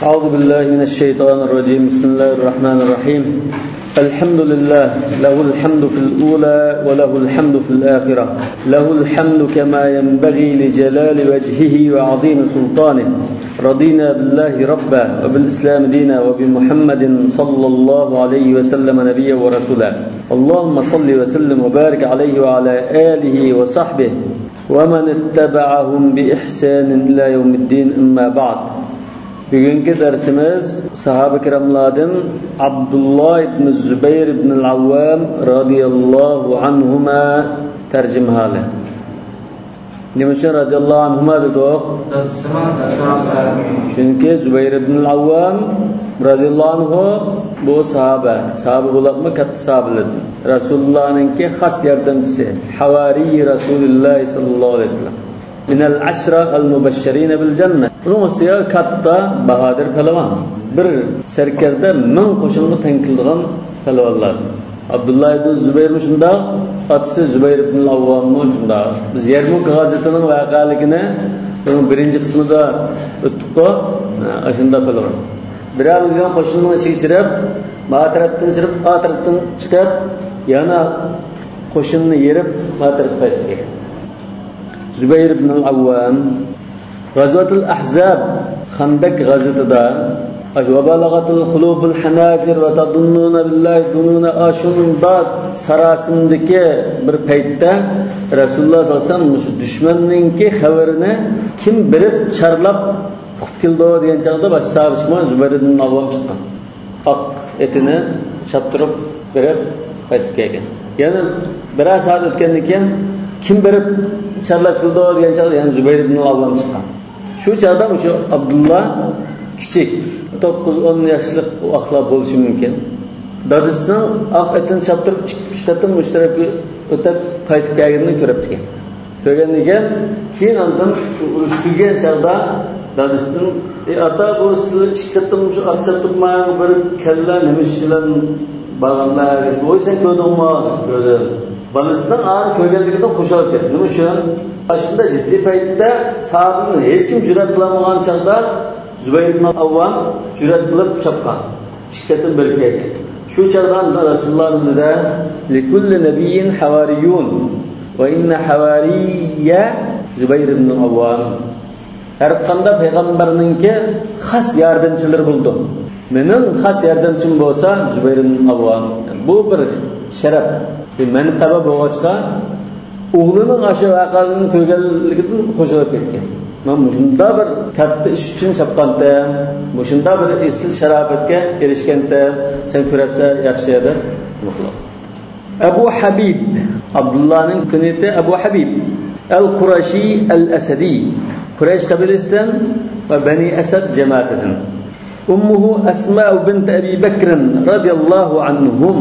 أعوذ بالله من الشيطان الرجيم بسم الله الرحمن الرحيم الحمد لله له الحمد في الأولى وله الحمد في الآخرة له الحمد كما ينبغي لجلال وجهه وعظيم سلطانه رضينا بالله ربا وبالإسلام دينا وبمحمد صلى الله عليه وسلم نبيا ورسولا اللهم صل وسلم وبارك عليه وعلى آله وصحبه ومن اتبعهم بإحسان إلى يوم الدين أما بعد. Bugünkü dersimiz sahabe-i kiramlardan Abdullah ibn Zübeyir ibn al-Avvam radıyallahu anhuma tercüme hali. Demişler radıyallahu anhuma dedik. Çünkü Zübeyir ibn al-Avvam radıyallahu anhu bu sahabe bulak mı kattı sahabelerden. Resulullah'ınki has yardımcısı. Havari Resulullah sallallahu aleyhi ve sellem. Minel aşra al-mubashshirin bil cennet. Rusiya katta bahadır pehlivan. Bir serkerde min qo'shinni tenkildigan pehlivanlar. Abdullah ibn Zübeyir shunda, otasi Zübeyir ibn al-Avvam shunda. Biz Yarmuk g'azatining voqealigini buning birinchi qismida o'tdik-ku, ashunda pehlivan. Birar million qo'shinni shishirib, ma tarafdan chirib, a tarafdan chiqib, yana qo'shinni yerib, ma tarafga qaytdi. Zübeyir ibn al-Avvam Gazvatul Ahzab Khandak gazvatida ve balagatul qulubul hanajir ve tadunnuna billahi dununa ashunda sarasindagi bir paytda Rasululloh sallallohu alayhi vasallam shu dushmanninki xabarini kim bilib charlab keldi degan chaqda bosh sahabi chiqman Zübeyir ibn al-Avvam chiqqan. Oq etini chaptirib berib qaytib kelgan. Yana biroz soat o'tgandan keyin kim berib charlab keldi degan chaqda yana Zübeyir ibn al-Avvam chiqqan. Şu çağda şu Abdullah kichik 9-10 yaşlık vaqtlar bo'lishi mumkin. Dadisining oq etini chaptirib chiqib mushtarak o'tib qaytib kelganini ko'ribdi. Ko'rgandan keyin ondan urush tugagan chaqda dadisining ata bu sizni chiqib shu ot chaptirmay bir kalla nima ish bilan bag'anlar o'ysan ko'rdingmi? Ko'rdim. Balasining ağır ko'rganligidan xushal ketdi. Nima uchun? Aslında ciddi paytda sahabning hech kim jur'at qilmagan chaqda Zübeyir ibn al-Avvam jur'at qilib chapgan. Chiqqatdan berib kelgan. Shu chaqdan da Rasulullohning da likulli nabiyyin havariyun va inna havariyya Zübeyir ibn al-Avvam. Har qanday payg'ambarningki xas yordamchilari bo'ldi. Mening xas yordamchim bo'lsa Zübeyir ibn al-Avvam. Bu bir sharaf, bir manqaba bo'lg'achqa o'g'lining aşı vaqasini ko'rganligidan qo'shilib ketgan. Men shunda bir katta ish uchun chapqanda, shunda bir esiz sharofatga erishganda sen ko'rabsa yaxshi edi. Abu Habib, Abdullahning kunyati Abu Habib al-Qurashi al-Asadi, Quraysh qabilasidan va Bani Asad jamoatidan. Ummuhu Asma bint Abi Bakr radhiyallohu anhum.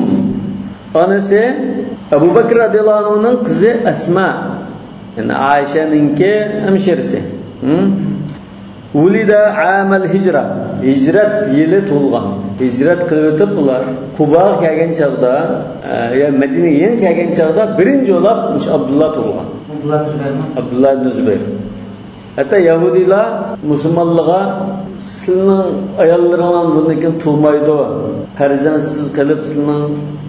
Anasi Abu Bakr radhiyallohu anhuning qizi Asma, yani Aishaninki hamshirasi. Ulida amal hijra, hijrat yili tug'ilgan. Hijrat qilib o'tib ular Qubaga kelgan chaqda, ya Madinaga yana kelgan chaqda birinchi o'lab Abdullah tug'ilgan. Abdullah ibn Zübeyir. Hatta Yahudilar musulmonlarga sizning ayollaringizdan bundan tug'maydi, farzandsiz qilib sizning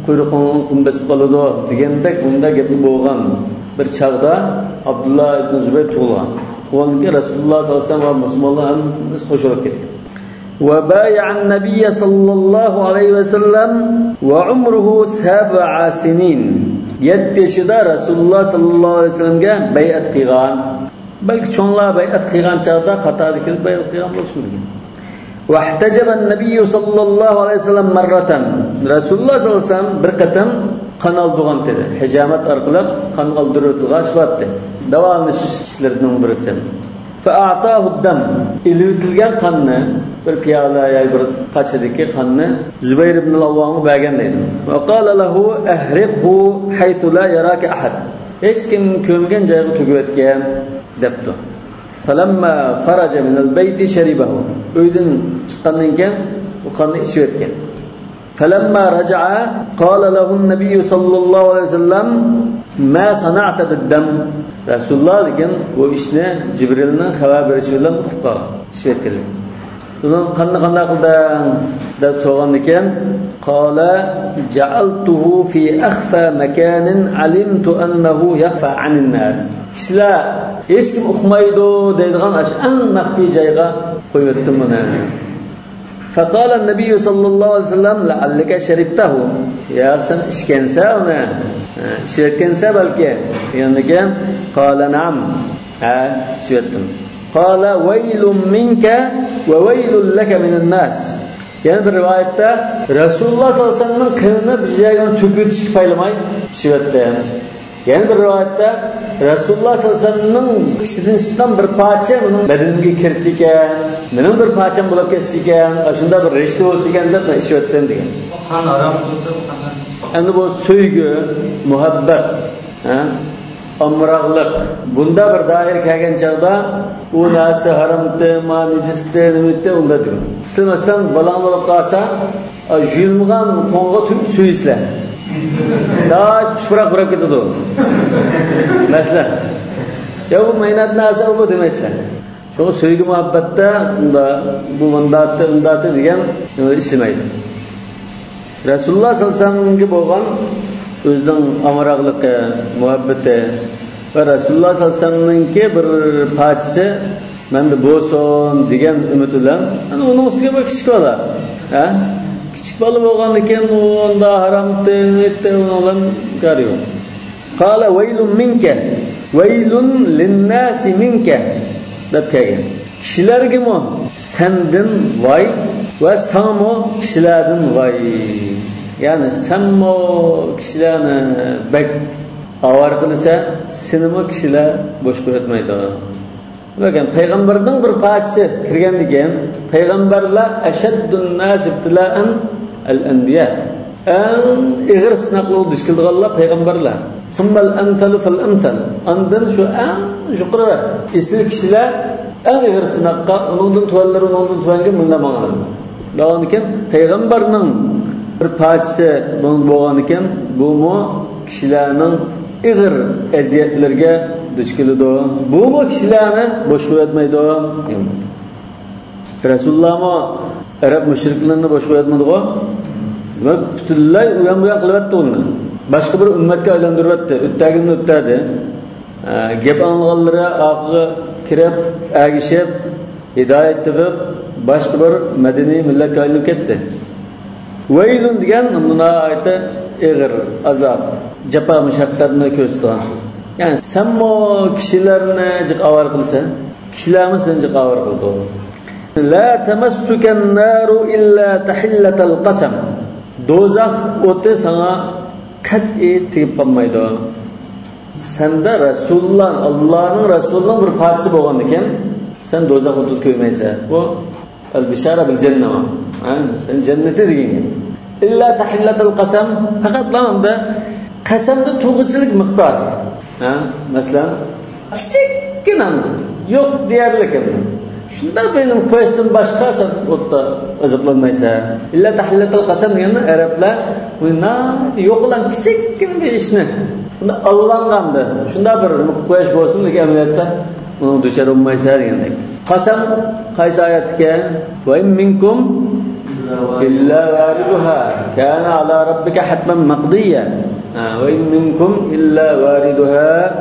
quyruğunun kumbesi qoladi degandek bunda gap bo'lgan bir chaqda Abdullah ibn Zübeyir tug'ilgan. O'nga Rasululloh sallallohu alayhi vasallam va musulmonlar ham qo'shilib ketdi. Va bay'an nabiy sallallohu alayhi vasallam va umruhu 7 sinin. 7 yoshida Rasululloh sallallohu alayhi vasallamga bay'at qilgan. Balki cho'nglar bay'at qilgan chaqda qatorda kelib bay'at qilgan bo'lishi mumkin. واحتجب النبي صلى الله عليه وسلم مرة رسول الله صلى الله عليه وسلم bir qatam qon oldigan dedi. Hijamat orqali qon oldiruvchilar shifatdi. Davolanish ishlarining birisi. فأعطاه الدم ilvitilgan qonni bir piyola yoki bir qachidagi qonni Zübeyir ibn al-Avvamga bergan dedi. وقال له أهرقه حيث لا يراك أحد. Hech kim ko'mgan joyga tugatgan debdi. فلما خرج من البيت شربه. Uydan chiqqandan keyin u qonni ichib o'tgan. فلما رجع قال له النبي صلى الله عليه وسلم ما صنعت بالدم. Rasululloh degan bu ishni Jibrilning xabar berishi bilan uqib qolgan. Bunun qanday qilding deb so'ragan ekan. Qala ja'altuhu fi akhfa makanin alimtu annahu yakhfa 'anil nas. Kishilar hech kim uqmaydi deydigan eng maxfiy joyga qo'yibdim buni. فقال النبي صلى الله عليه وسلم لعلك شربته يا سن اشكنسا ona ishlatgansa balki yandigan قال نعم ishlatdim قال ويل منك وويل لك من الناس yani bir rivayette Rasulullah sallallahu aleyhi ve sellem'in kılını bir yerden tükürtüş paylamay işletdi yani bir rivayette Rasulullah sallallahu aleyhi ve sellem'in kişiden çıkan bir parça onun bedenine kirsiken, benim bir parçam bulup kesiken, aşında bir reşte olsiken de işlettim diye. Kan aram tuttu. Yani bu söygü, muhabbet, amraqlık. Bunda bir dair kelgen çağda o narsa haramdı, manijiste, nimetdi unda diyor. Siz mesela balan bulup kalsa, jülmüğün konga süyüsler. Daha çıpırak bırak gitti o. Mesela. Ya bu meynat narsa bu demesler. Çünkü sevgi muhabbette bu mandatı diyen işlemeydi. Resulullah sallallahu aleyhi ve sellem gibi olan özünün amaraqlıqı, muhabbeti ve Resulullah sallallahu aleyhi ve sellem'inki bir parçası ben de bolsun degan ümit bilan onun ustiga bir kichik bola. Kichik bola bo'lgan ekan unda haramdi, netdi ulan qariyo. Qala waylun minka waylun lin-nasi minka deb kelgan. Kishilarga mo sendin voy va sanmo kishilardan voy. Yani senmo kishilarni bek avar qilsa, senmo kishilar bosh qo'ymaydi. Bakın peygamberden bir parçası kirgendigen peygamberler eşeddun nas ibtila'an el-enbiya. En igir sınaqlı dişkildiğanlar peygamberler. Summal amtalu fal amtal. Andan şu en yuqori isli kişiler en igir sınaqqa onundan tuvalları onundan tuvanga mındamaganlar. Dağın iken peygamberinin bir parçası bo'lgan ekan bu mu kişilerinin igir eziyetlerge düşkülüdü. Bu mu kişilerini boş koyatmaydı? Resulullah mı Arap müşriklerini boş koyatmadı o? Demek bütünlüğü uyan buyan kılıvetti onu. Başka bir ümmetke aylandırıvetti. Öttəgini öttədi. Gep anıqalları akı kirep, əgişep, hidayet tebip başka bir medeni milletke aylanıp ketti. Veylun diyen buna ayeti eğir, azap, cepa müşakkatını köstüğün söz. Yani sen o kişilerine cık avar kılsan, kişiler mi sen cık avar kıldı? La temessuken naru illa tahilletel qasam. Dozak otu sana kat'i tiyip kalmaydı. Sende Resulullah, Allah'ın Resulü'nün bir partisi boğan iken, sen dozak otu köymeyse. Bu el-bişara bil cennema. Sen cennete degin. İlla tahilletel qasam. Fakat lamamda qasamda to'g'richilik miqdor. Mesela kichikgina yok deyarlik endi. Shunda benim qo'shdim boshqasi o'tda azoblanmaysa. İlla tahilletel qasam deganda arablar buni yo'qlan kichikgina bir ishni. Bunda allangandı. Shunda bir qo'yish bo'lsin lekin amaliyotda uni duchor bo'lmaysa degandek. Qasam qaysi oyatga? Va minkum illa variduha kana ala rabbika hatman maqdiya. Ve minkum illa variduha.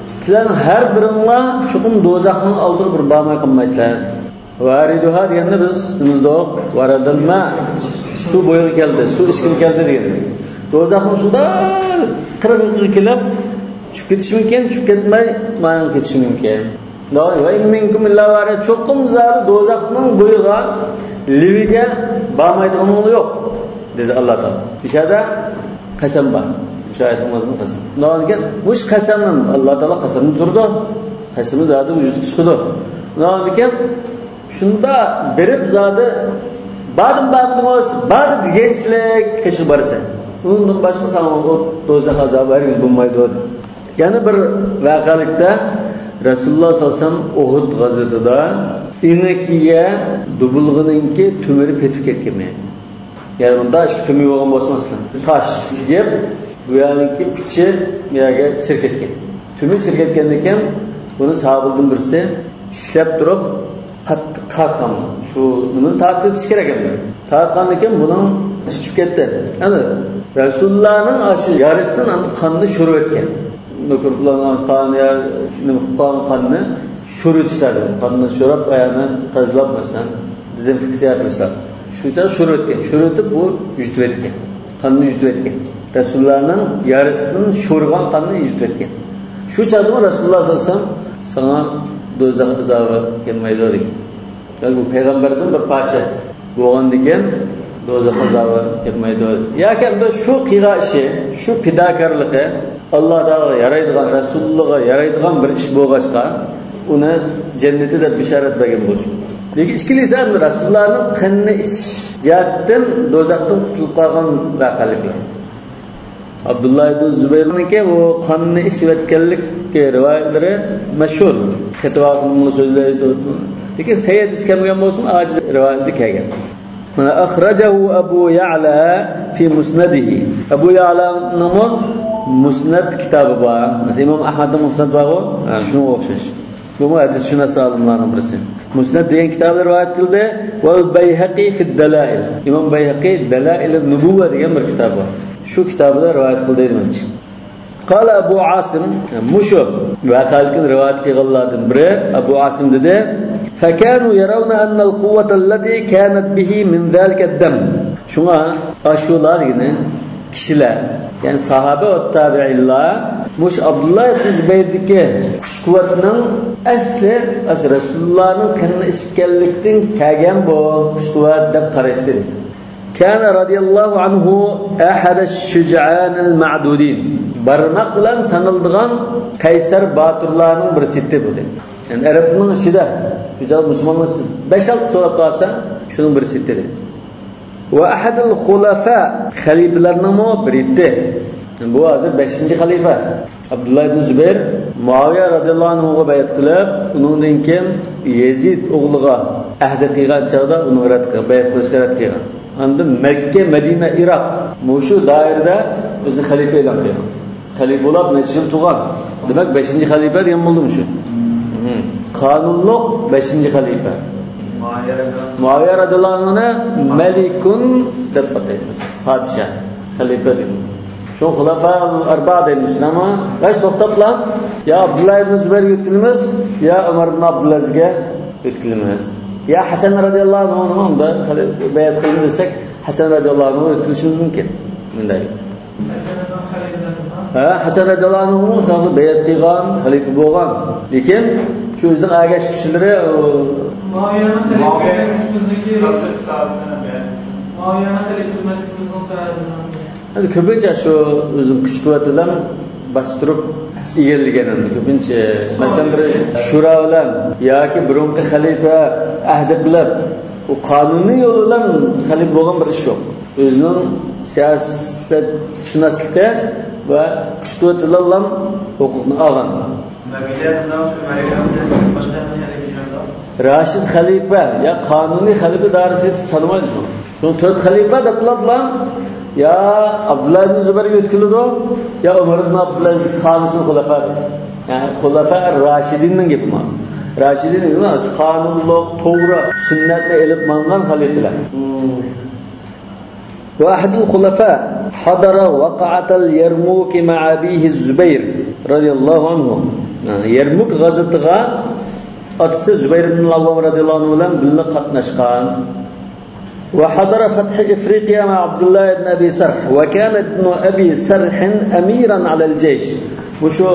Sizlerin her birinle çukum dozakın aldığı bir bağmay kılmaysızlar. Variduha diyende biz nimizde varadılma su boyu geldi, su iskili geldi diyelim. Dozakın suda kırık kilip çüp ketiş mümkün, çüp ketmey mayan ketiş mümkün. Ve minkum illa variduha çokum zarı dozakın boyuğa livige bağmaydığının olu yok. Dedi Allah Teala. Dışarıda kasam var. Şayet olmazmı kasam. Nağınken bu iş kasamdan Allah Teala kasamını durdu. Kasamı zaten vücudu çıkıdı. Nağınken şunda berip zaten badım olsun. Badım gençlik keşir barısı. Bunun başka zaman o dozak azabı herkes bulmaydı. Yani bir vakalıkta Resulullah sallallahu aleyhi ve sellem Uhud gazıtıda inekiye dubulğınınki tümörü petip ketkemeyi. Yani bunda hiç tümü yoğun basmasın. Taş yiyip bu yanınki küçü yaga çirketken. Tümü çirketkendiken bunu sahabıldım birisi işlep durup qattiq tartgan. Shu nimani tartish kerak ekan. Tartgandan keyin buning chiqib ketdi. Ana Rasulullohning shu yarisidan qonni sho'rib o'tgan. Nukurlarning qonni sho'rib ishladi. Qonni sho'rab ayani tozalab masalan dezinfeksiya qilishadi. Shucha sho'rib o'tgan. Sho'rib o'tib bu yutib o'tgan. Qonni yutib o'tgan. Rasulullohning yarisidan sho'rgan qonni yutib o'tgan. Shu chaqda Rasululloh sallallohu alayhi vasallam sana do'zax azobi kelmaydi degan. Yani bu payg'ambardan bir parcha bo'lgandan keyin do'zax azobi kelmaydi. Yoki shu qilgan ishi, shu fidokorligi Alloh taolo yaraydigan, Rasulullohga yaraydigan bir ish bo'lg'achqa, uni jannatda deb bishorat bergan bo'lsin. Lekin ikkilisi ham Rasulullohning qanni ichish jihatdan do'zaxdan qutulib qolgan voqealiklar. Abdullah ibn Zubayr'ninki bu qonni ishvatganlik rivoyatlari mashhur. Ketvoqning so'zlaydi. Lekin Sayyid iskamgan bo'lsin, ajiz rivoyatda kelgan. Mana akhrajahu Abu Ya'la fi musnadihi. Abu Ya'laning musnad kitobi bor. Mesela Imom Ahmadning musnad bor, shunga o'xshash. Bu hadis shunasi olimlarning birisi. Musnad degan kitobni rivoyat qildi. Wal Bayhaqi fi Dalail. Imom Bayhaqi Dalail an-Nubuwwa degan bir kitob bor. Shu kitobda rivoyat qildi demoqchi. Qala Abu Asim mushu vaqalikni rivoyat qilganlardan biri Abu Asim dedi: "Fakanu yarawna anna al-quwwata allati kanat bihi min zalika ad-dam." Shunga ashularni kishilar, ya'ni sahoba va tabi'inlar mush Abdullah ibn Zubayr'dagi kuch-quvvatning asli Rasulullohning qanni ishkanlikdan kelgan bu kuch-quvvat deb qaraydi. كان رضي الله عنه أحد الشجعان المعدودين. Barmaq bilan sanıldıgan Kaysar Batırlarının birisi bu. Yani Arapның içinde, güzel Müslümanlar 5-6 so'rab qalsa, şunun birisi dedi. Ve ahadul xulafa xalifelerinin birisi. Yani bu hozir 5-xalifa. Abdullah ibn Zubayr Muaviya radhiyallohu anhuga bayat qilib, undan keyin Yezid o'g'liga ahd qilgan chaqda uni bayat qilishga rad qilgan. Anda Mekke, Medine, Irak muşu dairede o'zi xalifa e'lon qilgan. Xalifa bo'lib necha yil turgan. Demak 5-xalifa degan bo'ldim shu. Qonunliq 5-xalifa. Muaviya radhiyallohu anhuni malikun deb ataymiz. Podshoh, xalifa deymiz. Shu xulafa al-arba'a deymiz ama qaç to'xtablar ya Abdullah ibn Zubayr yetkilimiz ya Umar ibn Abdulazizga yetkilimiz. Ya Hasan radhiyallohu anhu da bayat qilib desek Hasan radhiyallohu anhu yetkilishimiz mumkin. Bunday. Hasan radhiyallohu anhu hozir bayat qilgan, xalifa bo'lgan. Lekin shu o'zining agash kishilari Muaviyani hadi ko'pincha shu o'zining kuch-quvvatidan bostirib egallagan ko'pincha masalan bir shura bilan yoki burungi xalifa ahdi bilan u qonuniy yo'l bilan xalifa bo'lgan bir ish yo'q. O'zining siyosatshunosligi va kuch-quvvati bilan huquqni olgan. Rashid xalifa ya qonuniy xalifa dairasida sanalmaydi shu. Shu 4 xalifa deb bilan ya Abdullah ibn Zubayr yetkildi ya Umar ibn Abdulaziz xonisining xulafa. Yani xulafa ar-Rashidinning gapi bu. Rashidin nima? Qonunliq, to'g'ri, sunnatni elib mangan xalifalar. Wa ahadul xulafa hadara waqa'at al-Yarmuk ma'a abihi Zubayr radhiyallohu anhu. Yani Yarmuk g'azatiga otasi Zubayr ibn al-Awwam radhiyallohu anhu bilan birga qatnashgan. وحضر فتح إفريقيا مع عبد الله بن أبي سرح وكان ابن أبي سرح أميرا على الجيش مشو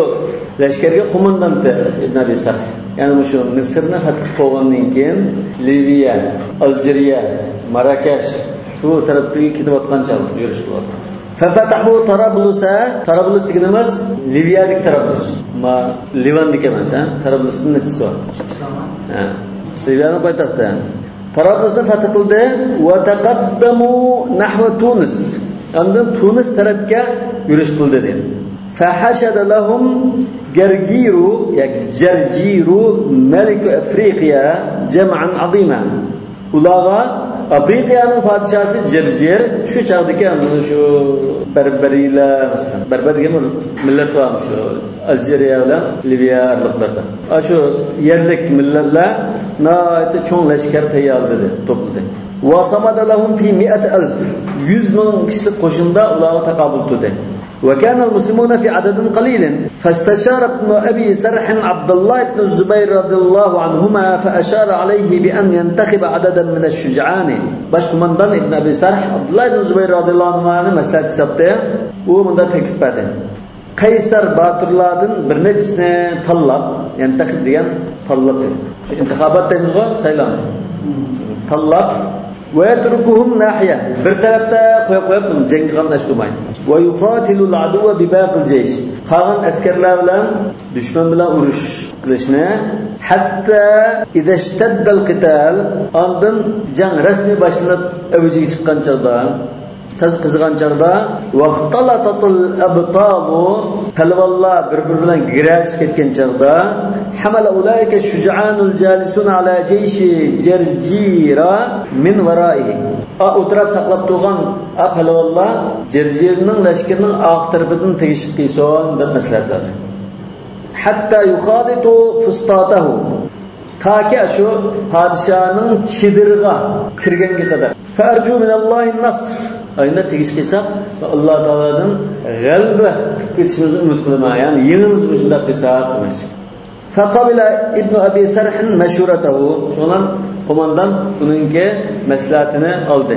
لشكرية قمندانت ابن أبي سرح يعني مشو مصرنا فتح قوانين ليبيا ألجيريا مراكش شو تربي كده وطنشال يرشلوا ففتحوا طرابلس كنمس ليبيا ديك طرابلس ما ليبان ديك مثلا طرابلس نتسوا ليبيا بايتاخته Tarablus'u fethedildi ve taqaddamu nahva Tunis. Ondan Tunis tarafga yurish qildi dedi. Fahashada lahum Jarjiru malik Afriqiya jam'an azima. Ularga Afriqiyaning podshosi Jarjir shu chaqdagi shu Berberiylar masalan Berber degan millat var shu Aljeriya bilan Liviya araliqlarda. Shu yerlik millatlar nayte çoğun leşker tayyorladi, to'pladi. Wa samada lahum fi 100,000 100,000 kişilik qo'shinda ularga taqabul qildi. وكان المسلمون في عدد قليل فاستشار ابن أبي سرح عبد الله بن الزبير رضي الله عنهما فأشار عليه بأن ينتخب عددا من الشجعان باش قوماندان ابن أبي سرح عبد الله بن الزبير رضي الله عنهما maslahat hisobda u munda taklif berdi. Qaysar Baturlardan bir nechasini tanlab, yantaxib degan tanlab dedi. Shu intihobat deymiz-ku, saylan. Tanlab ve yatrukuhum nahiye. Bir tarafta qo'yib jangga qatnashtirmaydi. Ve yuqatilul aduva bi baqil jaysh. Qolgan askarlar bilan dushman bilan urush qilishni hatta idza ishtadda al-qital ondan jang rasmiy boshlanib avjiga chiqqan chog'da tez qizigan chog'da vaqtalatatul abtalu palvonlar bir-biri bilan girashib ketgan chog'da hamala ulayka shuja'anul jalisun ala jayshi jarjira min waraihi o'tirib saqlab turgan palvonlar jarjirning lashkarining oq tarafidan tegishib qiyson deb maslahat berdi. Hatta yukhaditu fustatahu taki shu podshoning chidiriga kirganga qadar farju minallohi nasr ayna tegish qilsak Alloh taoladan g'alaba ketishimizni umid qilaman, ya'ni yengimizni shunday qilsak emas. Faqabila ibn Abi Sarh mashuratahu shundan qo'mondan uningga maslahatini oldi,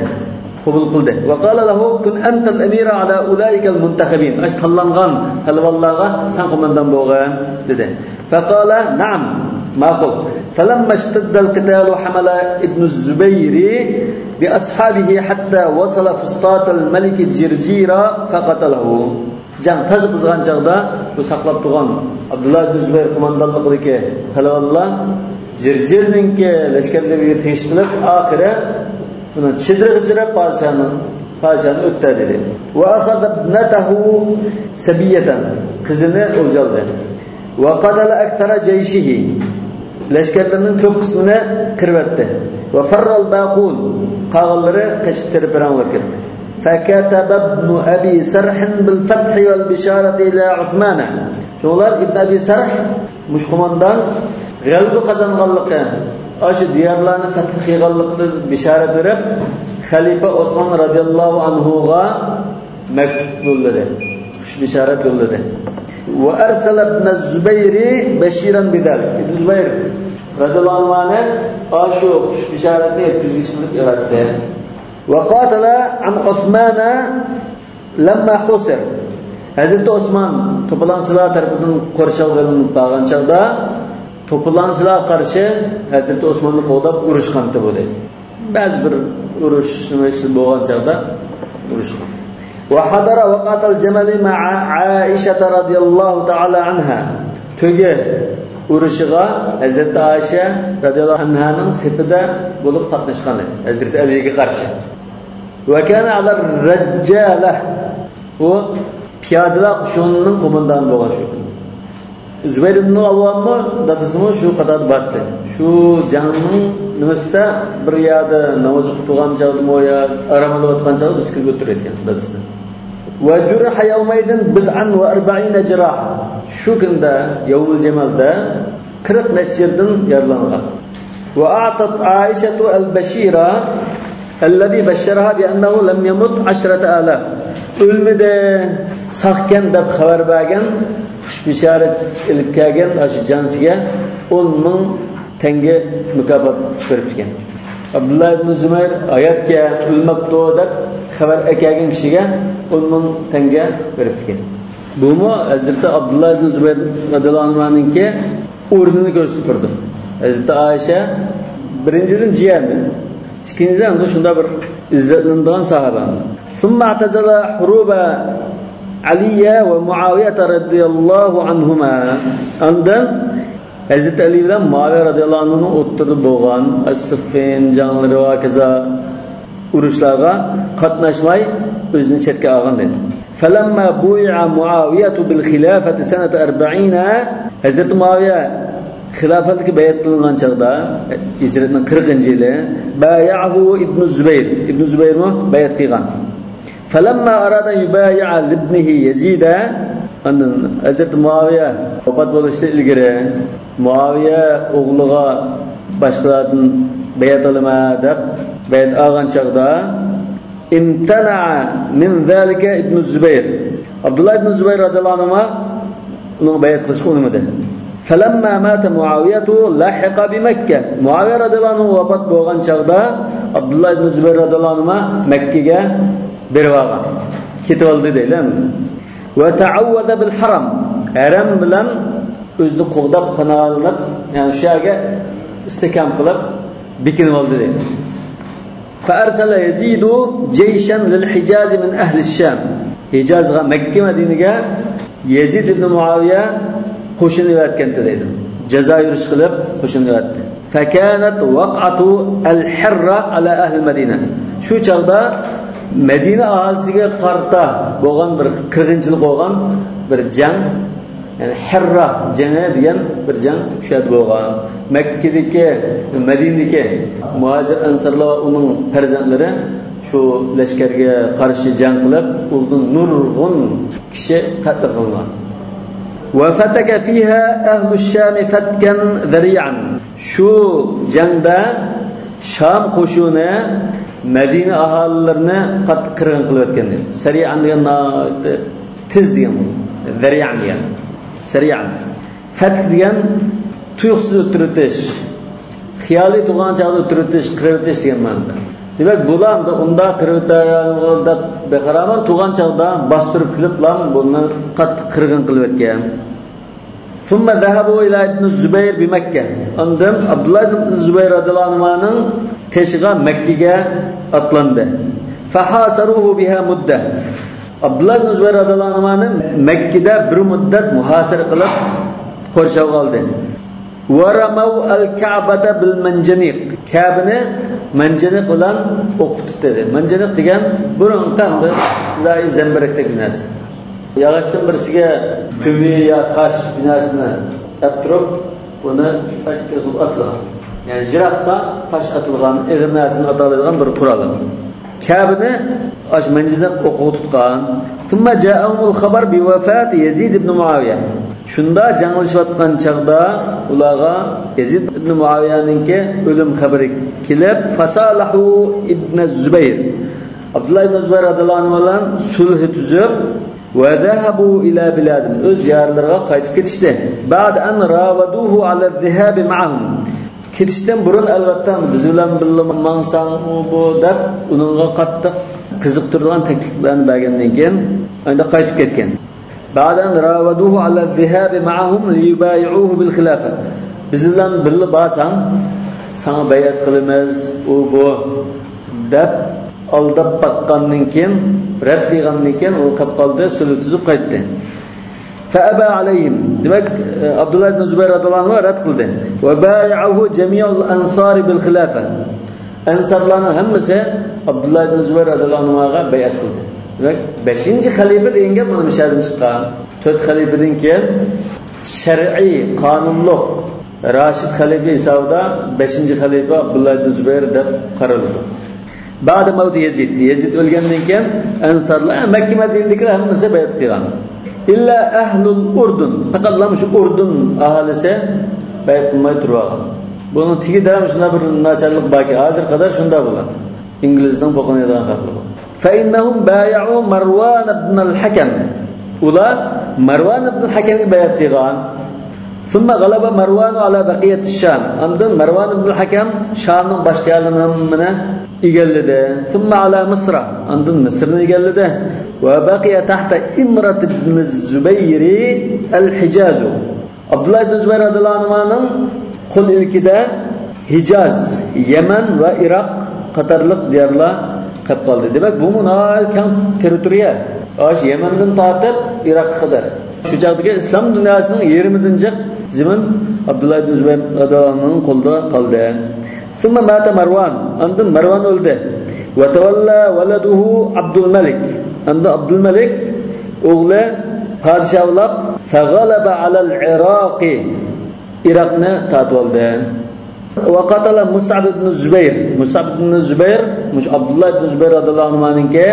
qabul qildi. Va qala lahu kun anta al-amira ala ulaika al-muntakhabin ash tanlangan palvonlarga san qo'mondan bo'lgan dedi. Faqala na'am ma'qul. فلما اشتد القتال حمل ابن الزبير بأصحابه حتى وصل فسطاط الملك جرجيرا فقتله. Jang tez qizgan chaqda bu saqlab turgan Abdullah ibn Zubayr qo'mondonligidagi palvonlar Jirjirninki lashkarlariga tegish qilib, oxiri uni chidirg'izirib podshohni o'tdi dedi. Va akhadha ibnatahu sabiyatan qizini o'ljaldi. Va qadala akthara jayshihi lashkarlarning ko'p qismini qirvatdi. Va farral baqun qag'illari qachib tirpiranglar ketdi. فكتب ابن أبي سرح بالفتح والبشارة إلى عثمان. شغلار ابن أبي سرح مش قماندان غلب قزنغانلقى أش ديارلارنى فتح قilganligini bisharat berib xalifa Osman radhiyallohu anhuga maktub yo'lladi. Xush bisharat yo'lladi. Va arsala ibn az-Zubayr bashiran bidalik. Ibn Zubayr radhiyallohu anhu ashu xush bisharatni yetkazishlik yaratdi. وقاتل عن عثمان لما خسر. Hazreti Osman to'polansizlar tarafidan qo'rshalganib qolgan chaqda to'polansizlar qarshi Hazreti Osmonni qo'llab urushqanda bo'ldi. Ba'zi bir urush bo'lgan chaqda urushgan. Wa hadara waqatal jamali ma'a Aisha radhiyallohu ta'ala anha. To'ga urushiga Hazreti Aisha radhiyallohu anhaning safida bo'lib qatnashgan edi. Hazreti Aliga qarshi. Va kana ala rajjalah u piyodalar qo'shinining qo'mondoni bo'lgan shu. Zubayr ibn Avvomni dadasimi shu qadar batdi. Shu jangning nimasida bir yerda namoz o'qib turgan chog'da ya aramalab o'tgan chog'da bizga o'tirgan dadasi. Va jurha yawmaydin bid'an va 40 jiraha. Shu kunda Yawmul Jamalda 40 necha yaralangan. Wa a'tat Aisha al-bashira الذي بشرها بأنه لم يمت 10,000. Ölmedi, saqkan deb xabar bergan, xush bisharat ilib kelgan o'sha jangchiga 10,000 tanga mukofot berib ekan. Abdullah ibn Zubayr hayotga o'lmabdi deb xabar kelgan kishiga 10,000 tanga berib ekan. Bumi Hazrati Abdullah ibn Zubayr radhiyallohu anhu'ningki o'rnini ko'rsatib turdi. Hazrati Aisha birinchidan jiyani İkinciden de şunda bir izzetlendiğin sahaba. ثم اعتزل حروب علي ومعاوية رضي الله عنهما. Ondan Hazreti Ali bilan Muaviye radhiyallohu anhu'nun o'ttirib bo'lgan As-Siffin janglari va kaza urushlarga qatnashmay o'zini chetga olgan dedi. فلما بويع معاوية بالخلافة سنة 40. Hazreti Muaviye xilofatga bayat qilingan chaqda Hijratning 40-yili bayahu ibn Zubayr. Ibn Zubayrni bayat qilgan. Falamma arada yubay'a ibnihi Yazid. Andan Hazrat Muaviya vafot bo'lishdan ilgari Muaviya o'g'liga başqalardan bayat alma deb bayat olgan chaqda imtana'a min zalika ibn Zubayr. Abdullah ibn Zubayr radhiyallohu anhu uning bayat qilishga urinmadi. Falamma mata Muawiyatu lahiqa bi Makkah. Muaviya radhiyallohu anhu vafot bo'lgan chaqda Abdullah ibn Zubayr radhiyallohu anhu Makka ga berib olgan. Ketib oldi deydi. Va ta'awwada bil haram. Haram bilan o'zini qo'g'dab qanolinib, ya'ni shu yerga istikam qilib bekinib oldi deydi. Fa arsala Yazidu jayshan lil Hijaz min ahli ash-Sham. Hijazga Makka Madinaga Yazid ibn Muaviya qo'shin yuborganda deydi. Jazo yurish qilib qo'shin yubordi. Fa kanat waq'atu al-Hirra ala ahli Madina. Shu chaqda Madina aholisiga qarta bo'lgan bir qirg'inchilik bo'lgan bir jang, ya'ni Hirra jangi degan bir jang shu bo'lgan. Makkadagi, Madinadagi muhojir ansarlar va uning farzandlari shu lashkarga qarshi jang qilib, ulardan nurg'un kishi qatl qilingan. Wa fataka fiha ahlu ash-Sham fatkan dhari'an. Shu jangda Sham qo'shini Madina aholilarini qattiq qirg'in qilib o'tgan. Sari'an degan tez degan, dhari'an degan. Sari'an. Fatk degan tuyuqsiz o'tiritish, xiyoliy tug'an chog'da o'tiritish, qirib o'tish degan ma'noda. Demak, bular unda qirib o'tayotganda bexaraman tug'an chog'da bostirib keliblar, buni qattiq qirg'in qilib o'tgan. Thumma dhahabu ila ibn Zubayr bi Makkah. Ondan Abdullah ibn Zubayr radhiyallohu anhuning teshiga Makkaga atlandi. Fahasaruhu biha mudda. Abdullah ibn Zubayr radhiyallohu anhuning Makkada bir muddat muhasara qilib qorshab oldi. Waramaw al-Ka'bata bil manjaniq. Ka'bani manjaniq bilan o'qitdi. Manjaniq degan burun qanday zay zambarakdek narsa. Yog'ochdan birisiga tumi ya tosh binasini turib, buni atlagan. Yani jiratda tosh atilgan, ig'ir narsani atiladigan bir qurol. Ka'bani ash manjaniq o'qib tutgan. Thumma ja'ahumul khabar bi wafat Yazid ibn Muaviya. Shunda janglashayotgan chaqda ularga Yazid ibn Muaviyaninki o'lim xabari kelib, fasalahu ibn Zubayr. Abdullah ibn Zubayr radhiyallohu anhu bilan sulh tuzib va zahabu ila biladin. O'z yerlariga qaytib ketishdi. Ba'd an rawaduhu ala az-zihab ma'ahum. Ketishdan burun albatta biz bilan birga mansang bu deb uningga qattiq qiziqtirgan takliflarni bergandan keyin unda qaytib ketgan. Ba'dan rawaduhu ala az-zihab ma'ahum liyubay'uhu bil khilafa. Biz bilan birga borsang sana bayat qilamiz u bu deb aldab baqqandan keyin rad qilgandan keyin u qilib qoldi, sulh tuzib qaytdi. Fa aba alayhim. Demak Abdullah ibn Zubayr radhiyallohu anhu rad qildi. Va bay'ahu jami'ul ansar bil khilafa. Ansarlarning hammasi Abdullah ibn Zubayr radhiyallohu anhuga bayat qildi. Demak 5-xalifa deganga mana bu shartdan chiqqan. 4 xalifadan keyin shar'iy qonunliq Rashid xalifa hisobida 5-xalifa Abdullah ibn Zubayr deb qaraldi. Ba'da mavt Yazid. Yazid o'lgandan keyin ansarlar Makka Madinadagilar hammasi bayat qilgan. İlla ahlul Urdun. Faqat shu Urdun aholisi bayat qilmay turgan. Buni tigida ham shunday bir narsalar borki, hozir qadar shunda bo'ladi. İngilizdan bo'lgan xalqlar. Fa innahum bay'u Marwan ibn al-Hakam. Ular Marwan ibn al-Hakamga bayat qilgan. Thumma g'alaba Marwan ala baqiyat ash-Sham. Amdan Marwan ibn al-Hakam Shamning boshqa yerlarini egalladi. Thumma ala Misra. Amdan Misrni egalladi. Wa baqiya tahta Imrat ibn Zubayr al-Hijaz. Abdullah ibn Zubayr radhiyallohu anhuning qo'l ilkida Hijaz, Yaman va Iroq qatorliq diyorlar qolib qoldi. Demak, bu munoal keng territoriya. Osh Yamandan tortib Iroqqa qadar. Shu chaqdagi islom dunyosining 20-chi zimin Abdullah ibn Zubayr radhiyallohu anhuning qo'lida qoldi. Thumma mata Marwan. Undan Marwan o'ldi. Va tawalla waladuhu Abdul Malik. Unda Abdul Malik o'g'li podshohlab fag'alaba ala al-Iroq. Iroqni tortib oldi. Va qatala Mus'ab ibn Zubayr. Mus'ab ibn Zubayr mush Abdullah ibn Zubayr radhiyallohu anhuninki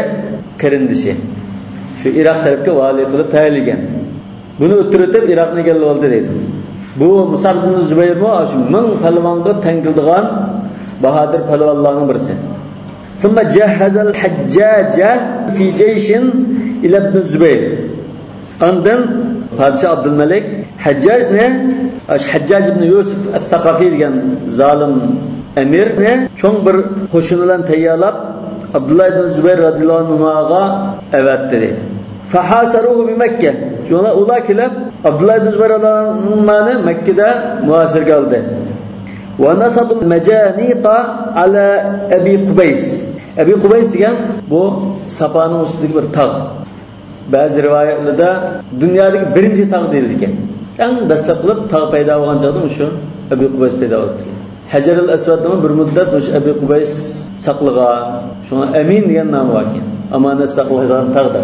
qarindishi. Shu Iroq tarafga vali qilib tayinlagan. Buni o'tirib Iroqni egallab oldi dedi. Bu Musab ibn Zubayr bu shu 1000 palvonga tengildigan bahodir palvonlarning birisi. Thumma jahhaza al-Hajjaj fi jayshin ila ibn Zubayr. Ondan Padişah Abdülmelik Hajjajni Hajjaj ibn Yusuf al-Thaqafi degan zolim emirni cho'ng bir qo'shin bilan tayyorlab Abdullah ibn Zubayr radhiyallohu anhuga avatdi dedi. Fahasaruhu bi Mekke. Şuna ular kelib Abdullah ibn Zubayr radhiyallohu anhuni Mekkada muhasirga oldi. Wa nasabul majaniqa ala Abi Qubays. Abi Qubays degan bu Safaning ustidagi bir tog'. Ba'zi rivoyatlarda dunyodagi birinchi tog' deyilgan. Eng dastlab qilib tog' paydo bo'lgan chog'da shu Abi Qubays paydo bo'ldi. Hajar al-Aswadni bir muddat o'sha Abi Qubays saqlagan. Shunga Amin degan nomi bor ekan. Amonat saqlaydigan tog'da.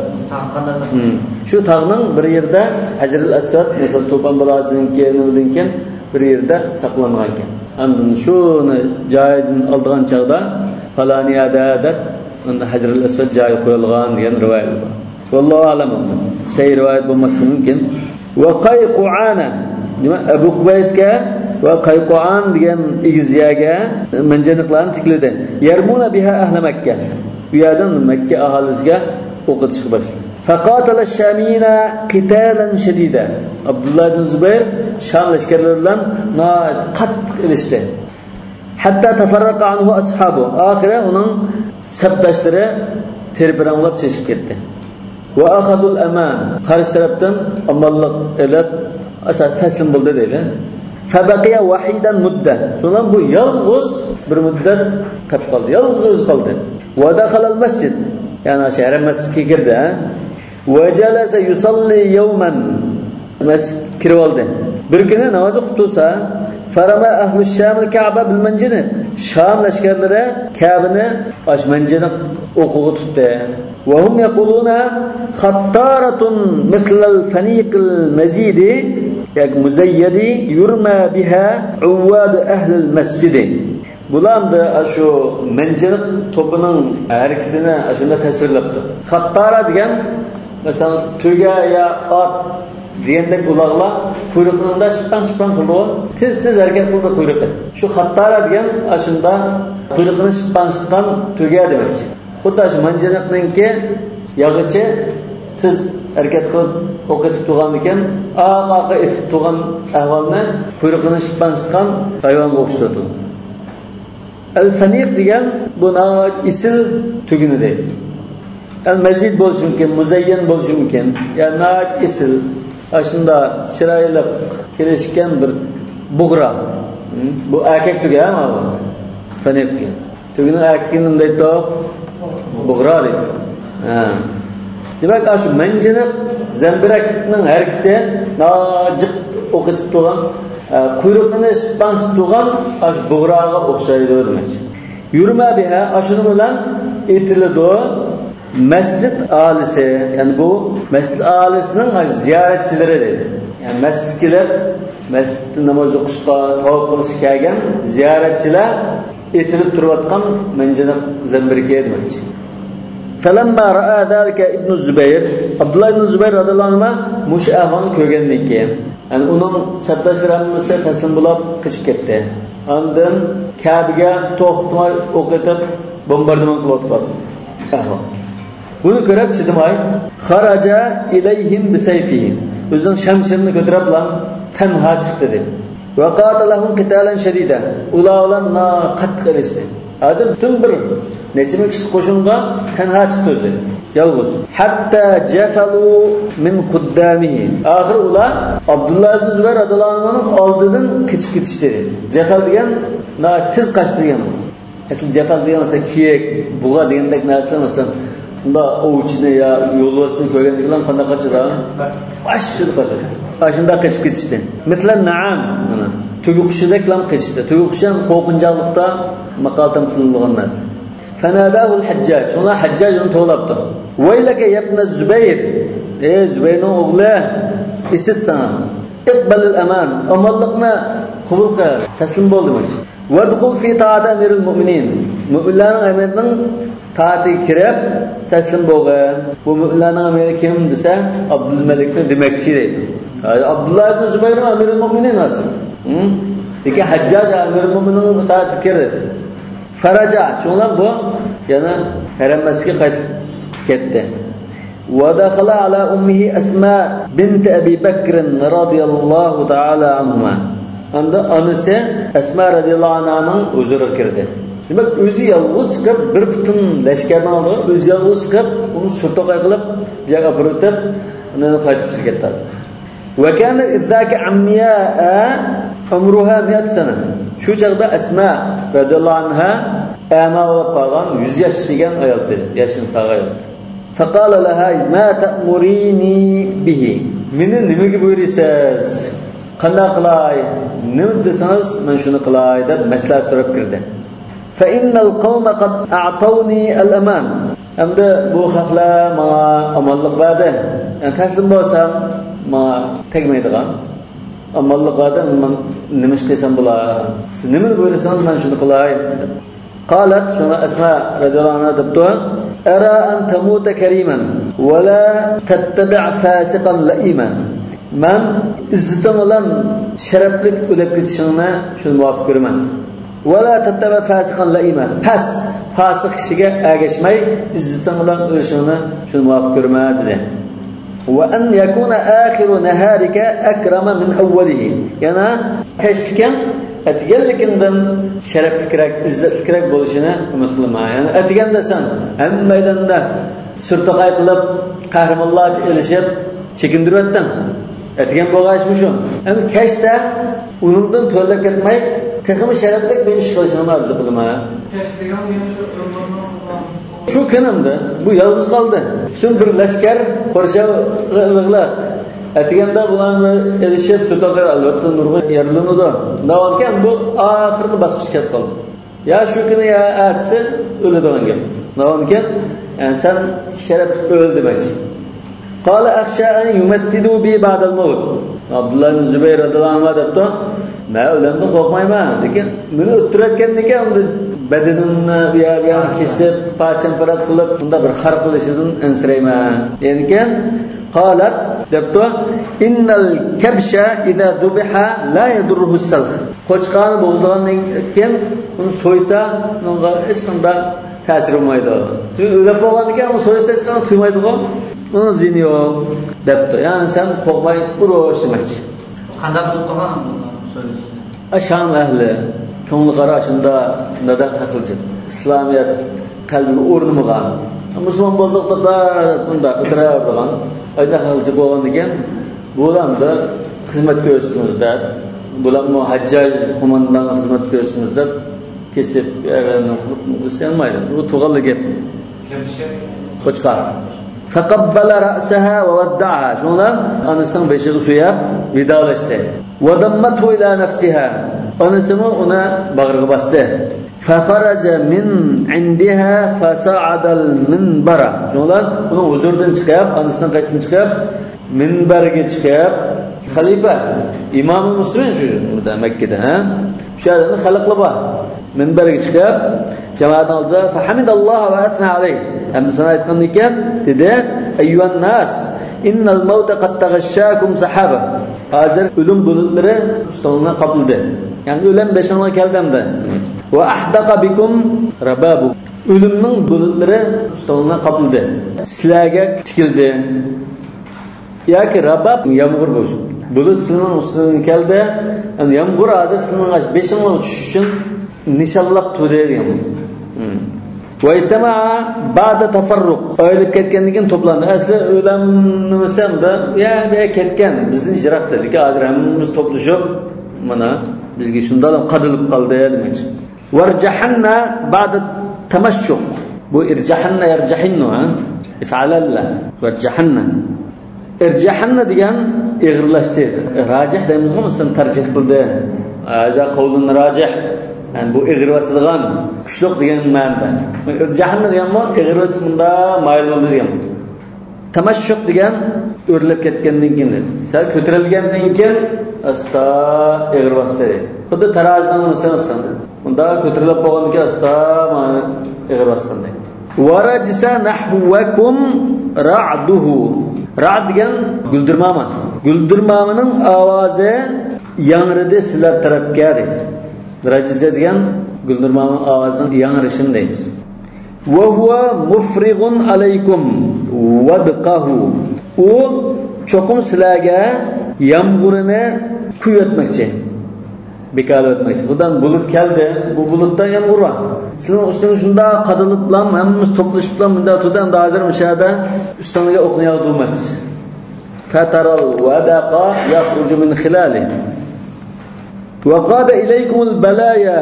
Shu tog'ning bir yerda Hajar al-Aswad, masalan, To'pan bolasininki, nimadankin bir yerda saqlangan ekan. Andin shuni joyidan oldigan chog'da Falaniyada deb unda Hajar al-Aswad joyi qo'yilgan degan rivoyat bor. Vallohu alam. Sey rivoyat bo'lmasi mumkin. Va Qayqu'ana nima Abu Qubaysga va Qayqu'an degan igizyaga manjaniqlarni tikladi. Yarmuna biha ahli Makka. Bu yerdan Makka aholisiga o'qitishga boshladi. Faqatala ash-Shamina qitalan shadida. Abdullah ibn Zubayr Sham lashkarlari bilan qattiq ilishdi. Hatta tafarraqa anhu ashabu. Oxiri uning sabdashlari terbiranglab cheshib ketdi. Va akhadul aman. Qarshi tarafdan amallik elab asas taslim bo'ldi deydi. Fabaqiya wahidan mudda. So'ng bu yolg'iz bir muddat qolib qoldi. Yolg'iz o'zi qoldi. Va dakhala al-masjid. Yani shahar masjidga kirdi. Va jalasa yusalli yawman. Masjid kirib oldi. Bir kuni namoz o'qitsa, farama ahli Sham al-Ka'ba bil manjini. Sham lashkarlari Ka'bani ash manjini o'qig'i tutdi. Va hum yaquluna khattaratun mithla al-faniq al-mazidi yak muzayyadi yurma biha uwad ahli al-masjid. Bulamda shu manjiniq to'pining harakatini shunda tasvirlabdi. Khattara degan masalan tuga ya ot degandek uloqlar quyruqida shippan qildi. Tez harakat qildi quyruqi. Shu khattara degan shunda quyruqini shippan tuga demakchi. Xuddi shu manjiniqninki yog'ichi tez harakat qilib o'qitib turgan ekan, oqa etib turgan ahvolni quyruqini shippan hayvonga o'xshatdi. Al-Faniq degan bu isil tugini deydi. Al-Mazid bo'lishi mumkin, muzayyan bo'lishi mumkin. Ya'ni isil ashunda chiroyli kelishgan bir bug'ra. Bu erkak tugami bu? Faniq degan. Tugini erkakni nima deydi? Bug'ra deydi. Demak, shu manjini zambirakning harakati nojiq o'qitib turgan quyruqini shippanib turgan shu bug'roga o'xshaydi demak. Yurma biha ashuni bilan etiladi masjid aholisi, ya'ni bu masjid aholisining ziyoratchilari deydi. Ya'ni masjidlar, masjidda namoz o'qishga, tavof qilishga kelgan ziyoratchilar etilib turayotgan manjini zambirga demakchi. Falamma ra'a zalika ibn Zubayr, Abdullah ibn Zubayr radhiyallohu anhu mush ahvolni ko'rgandan keyin, yani uning sabdashlarimizga taslim bo'lib qochib ketdi. Ondan Ka'baga to'xtamay o'qitib bombardimon qilyotgan. Buni ko'rib chidamay, kharaja ilayhim bisayfihi. O'zining shamshirini ko'tarib bilan tanha chiqdi dedi. Va qatalahum qitalan shadida. Ular bilan qattiq ilishdi. Hadi butun bir necha ming kishi qo'shinga tanha chiqdi o'zi. Yolg'iz. Hatta jafalu min quddamihi. Oxir ular Abdullah ibn Zubayr radhiyallohu anhuning oldidan qochib ketishdi. Jafal degan tiz qochtirgan. Asl jafal degan esa kiyik, bug'a degandek narsa masalan bunda ovchini ya yo'lbosini ko'rgandikilar qanday qochadi? Bashida qochadi. Shunda qochib ketishdi. Mislan na'am, mana tugi qushidek lam qochishdi. Tugi qushi ham qo'rqinchlikda maqotam sunilgan narsa. Fanadahu al-Hajjaj. Shunda Hajjaj uni to'labdi. Vaylaka ibn Zubayr. Ey Zubayrning o'g'li, esitsana. Iqbal al-aman. Amallikni qabul qil. Taslim bo'l demoqchi. Wadkhul fi ta'at amirul mu'minin. Mu'minlarning amirining taatiga kirib taslim bo'lgan. Bu mu'minlarning amiri kim desa, Abdul Malikni demakchi deydi. Abdullah ibn Zubayr Amirul Mu'minin hazır. Peki Haccac Amirul Mu'minin itaat kirdi. Faraca, şunlar bu yana Haremesiga qaytib ketdi. Wa dakhala ala ummihi Asma bint Abi Bakr radhiyallohu ta'ala anhuma. Anda anası Asma radhiyallohu anhaning huzuriga kirdi. Demak, o'zi yolg'iz qilib bir butun lashkarni oldi, o'zi yolg'iz qilib uni surtoqay qilib, bu yerga buritib, uni qaytib ketdi. Wa kana idzaka ammiya'a umruha 100 sana. Shu chaqda Asma radhiyallohu anha ana bo'lib qolgan 100 yoshligan ayol edi, yashin tag'ay. Faqala laha ma ta'murini bihi. Meni nimaga buyurasiz? Qanday qilay? Nima desangiz, men shuni qilay deb maslahat so'rab kirdi. Fa innal qawma qad a'tawni al-aman. Hamda bu xalqlar menga amonlik berdi. Yani taslim bo'lsam, menga tegmaydigan. Amonlik berdi, men nima ish qilsam bo'lar? Siz nima buyursangiz, men shuni qilay. Qalat shuna Asma radhiyallohu anha debdi: "Ara an tamuta kariman wa la tattabi' fasiqan la'iman." Men izzitim bilan sharaflik o'lib ketishingni shuni muvofiq ko'raman. Wa la tattabi' fasiqan la'iman. Fasiq kishiga ergashmay, izzitim bilan o'lishingni shuni muvofiq ko'raman dedi. Wa an yakuna akhiru naharika akrama min awwalihi. Yana kechgan atiganligidan sharaflikroq, izzatlikroq bo'lishini umid qilaman. Yani atiganda sen hamma maydonda surtoqay qilib, qahramonlarcha elishib, chekindiryapsan. Atigan bo'lg'ash shu. Endi kechda uningdan to'lab ketmay, texmi sharaflik bir ish qilishini arzu qilaman. Kech degan men shu kunimda bu yolg'iz qoldi. Butun bir lashkar qo'rshavliqlar atiganda bularni elishib surtoqay albatta nurg'a yerilinadi. Davolkan bu oxirgi bosqichga kelib qoldi. Ya shu kuni ya atsi o'ladigan gap. Davolkan sen sharaf o'l demoqchi. Qala akhsha an yumattidu bi ba'da al-maut. Abdullah ibn Zubayr radhiyallohu anhu debdi, "Men o'limdan qo'rqmayman, lekin meni o'ttirayotgandan badanimni bu yerga kesib, parcha-parcha qilib, unda bir xarq qilishidan ansirayman." Endi qalat debdi, "Innal kabsha idza dubiha la yadurruhu as-salh." Qo'chqarni bo'g'izlagandan keyin uni so'ysa, unga hech qanday ta'sir bo'lmaydi. Chunki o'lib bo'lgandan keyin uni so'ysa hech qanday tuymaydi-ku. Uni zini yo'q debdi. Ya'ni sen qo'rqmay urush demoqchi. Qanday bo'lib qolgan bu so'yish? Asham ahli ko'ngli qarashында nadan haqilchi. İslamiyat qalbiga o'rnamagan. Musulmon bo'ldiqda bunda o'tiradigan, ayda haqilchi bo'lgan ekan, bularga xizmat ko'rsatamiz deb, bularga Hajjaj qo'mondan xizmat ko'rsatamiz deb kesib qilmaydi. Bu to'g'ri gap. Qo'chqar. Faqabbala ra'saha wa wadda'aha. Shundan anasining beshiga suyab vidolashdi. Wa dammatu ila nafsiha. Anasini uni bag'riga bosdi. Fa kharaja min 'indiha fa sa'ada al-minbara. Shundan uni huzurdan chiqib, anasining qashdan chiqib, minbarga chiqib, xalifa imom Muslim shu Makkada, ha? Shu yerda xalqlar bor. Minbarga chiqib, jamoatning oldida fa hamidalloh va asna alayh. Hamd sana aytgan ekan, dedi: "Ayyuhan nas, innal mauta qad taghashakum sahaba." Hozir o'lim bulutlari ustondan qopildi. Ya'ni o'lim beshingga keldimda. Va ahdaqa bikum rababu. O'limning bulutlari ustondan qopildi. Sizlarga tikildi. Yoki rabab yomg'ir bo'lsin. Bulut sizning ustingizga keldi, yani yomg'ir hozir sizning beshingga tushish uchun nishonlab turdi degan. Va istama'a ba'da tafarruq. O'ylab ketgandan keyin to'plandi. Asli o'lamnisamda, ya ketgan, bizning jiroqda, lekin hozir hammamiz to'plashib, mana bizga shunday qadilib qoldi demoqchi. Warjahanna ba'da tamashshuq. Bu irjahanna yarjahinnu, ha? If'alalla. Warjahanna. Irjahanna degan ig'irlashdi. Rajih deymizmi? Sen tarjih qildi. Aza qavlun rajih. Yani bu ig'irvasilgan, kuchliq degan ma'noda. Irjahanna deganmi? Ig'irvasi bunda mayl bo'ldi degan. Tamashshuq degan o'rlab ketgandan keyin, sal ko'tarilgandan keyin asta ig'irvasdi. Xuddi tarozidan misolsan. Bunda ko'tarilib bo'lgandan keyin asta mana ig'irvasqanday. Warajsa nahwakum ra'duhu. Ra'd degan guldirmama. Güldürmamının ovozi yangridi sizlar tarafga dedi. Rajiza degan güldürmamının ovozining yangrishini deymiz. Wa huwa mufrighun alaykum wadqahu. U cho'qim sizlarga yomg'irini kuyatmoqchi. Bekal etmoqchi. Bundan bulut keldi. Bu bulutdan yomg'ir var. Sizlar ustunga shunda qadilib bilan hammamiz to'plashib bilan bunda turdan hozir mishada ustunga o'qni yog'dirmoqchi. Fataral wadaqa yakhruju min khilali. Wa qada ilaykumul balaya.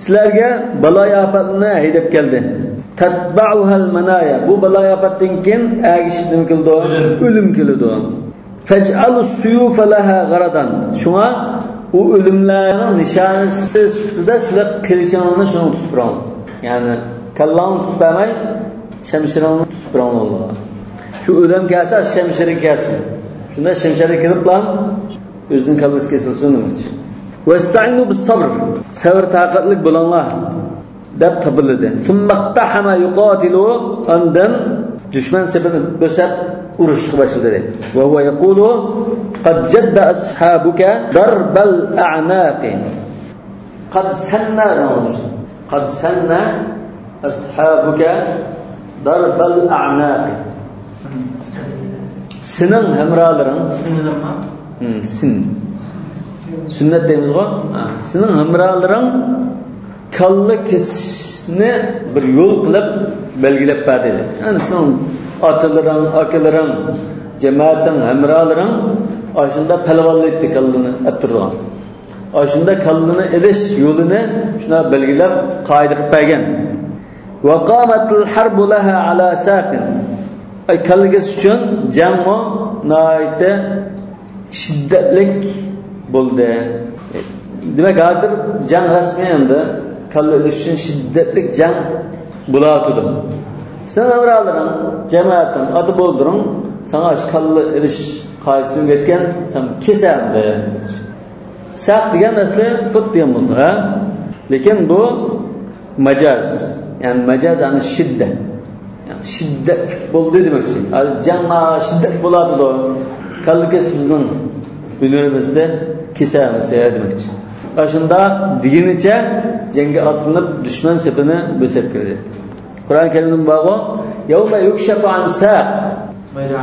Sizlarga baloy ofatni haydab keldi. Tatba'uhal manaya. Bu baloy ofatdan keyin agishib nima qildi? O'lim keldi. Faj'alus suyufa laha garadan. Shunga u o'limlarning nishonasi sifatida sizlar qilichingizni shuni tutib turing. Ya'ni kallonni tutmay, shamshirani tutib turing. Shu o'lim kelsa, shamshiri kelsin. Shunda shamshiri kelib bilan o'zining kallasi kesilsin demoqchi. Vasta'inu bis-sabr. Sabr taqatlik bo'linglar deb tabildi. Summaqtahama yuqatilu andan dushman sabini bo'sab urushga boshladi. Va huwa yaqulu qad jadda ashabuka darbal a'naqi. Qad sanna ashabuka darbal a'naqi. Sening hamrolaring sin Sünnet deymiz-ku. Sening hamrolaring kalla kesishni bir yo'l qilib belgilab berdi. Ya'ni sening otalaring, akalaring, jamoating, hamrolaring ashunda palvonlikni kallani olib turgan. Ashunda kallani elish yo'lini shuna belgilab qoida qilib bergan. Va qamatul harbu laha ala saqin. Ay kalligis uchun jangmo nihoyatda shiddatlik bo'ldi. Demak, hozir jang rasmiy endi kalla ilish uchun shiddatli jang bo'lardi. Sen avrallaring, jamoating, oti bo'ldiring, sana kalla ilish qoidasiga yetgan, sen kesandi. Saq degan asli tut degan bo'ldi, ha? Lekin bu majaz. Ya'ni majaz ani shiddat. Ya'ni shiddat bo'ldi demakchi. Hozir jangma shiddat bo'lardi. Kalla kesib bizning Ünümüzde kesamiz demakchi. Ashunda diginicha jangga otlanib dushman sepini bo'sab kirdi. Qur'on Karimning bog'i yawma yukshafu an saq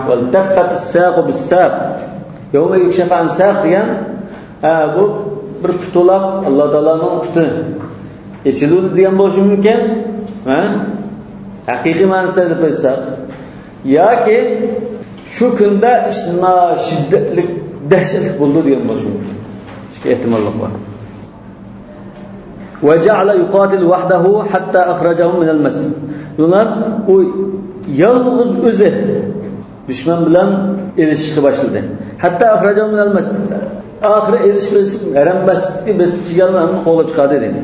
wal taffat as-saq bis-saq. Yawma yukshafu an saq degan bu bir putuloq Alloh taolaning puti. Echiludi degan bo'lishi mumkin, ha? Haqiqiy ma'nosida deb aytsak, yoki shu kunda shiddatli dehşetli buldu diye başlıyor. İşte ihtimallik var. Ve ja'ala yuqatil wahdahu hatta akhrajahu min al-masjid. Ular o yalnız o'zi düşman bilan elishishga boshladi. Hatta akhrajahu min al-masjid. Oxiri elishib haram masjidga besib chiqarganlarni qo'lga chiqardi dedi.